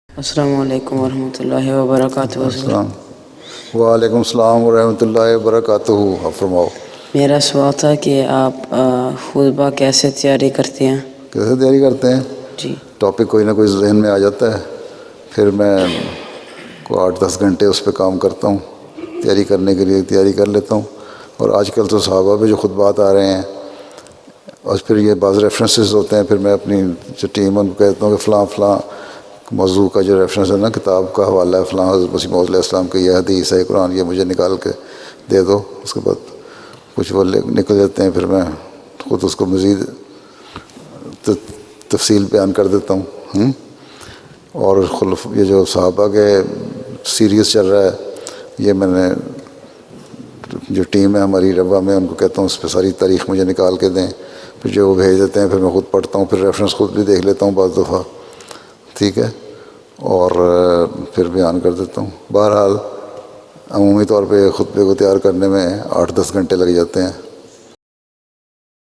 السلام علیکم ورحمۃ اللہ وبرکاتہ. السلام. وعلیکم السلام ورحمۃ اللہ وبرکاتہ. آپ فرماؤ. میرا سوال تھا کہ آپ خطبہ کیسے تیاری کرتے ہیں؟ کیسے تیاری کرتے ہیں؟ جی. ٹاپک کوئی نہ کوئی ذہن میں آ جاتا ہے، پھر میں کو 8-10 گھنٹے اس پہ کام کرتا ہوں، تیاری کرنے کے لیے تیاری کر لیتا ہوں. اور آج کل تو صحابہ پہ جو خطبات آ رہے ہیں، اور پھر یہ بعض ریفرنسز ہوتے ہیں، پھر میں اپنی جو ٹیم ان کو کہتا ہوں کہ فلاں فلاں موضوع کا جو ریفرنس ہے نا، کتاب کا حوالہ ہے فلاں حضرت مسیح موعود علیہ السلام کی یہ حدیث ہے قرآن، یہ مجھے نکال کے دے دو. اس کے بعد کچھ وہ نکل جاتے ہیں، پھر میں خود اس کو مزید تفصیل بیان کر دیتا ہوں. اور یہ جو صحابہ کے سیریز چل رہا ہے، یہ میں نے جو ٹیم ہے ہماری ربا میں، ان کو کہتا ہوں اس پہ ساری تاریخ مجھے نکال کے دیں، پھر جو وہ بھیج دیتے ہیں، پھر میں خود پڑھتا ہوں، پھر ریفرنس خود بھی دیکھ لیتا ہوں بعض دفعہ، ٹھیک ہے، اور پھر بیان کر دیتا ہوں. بہرحال عمومی طور پہ خطبے کو تیار کرنے میں 8-10 گھنٹے لگ جاتے ہیں.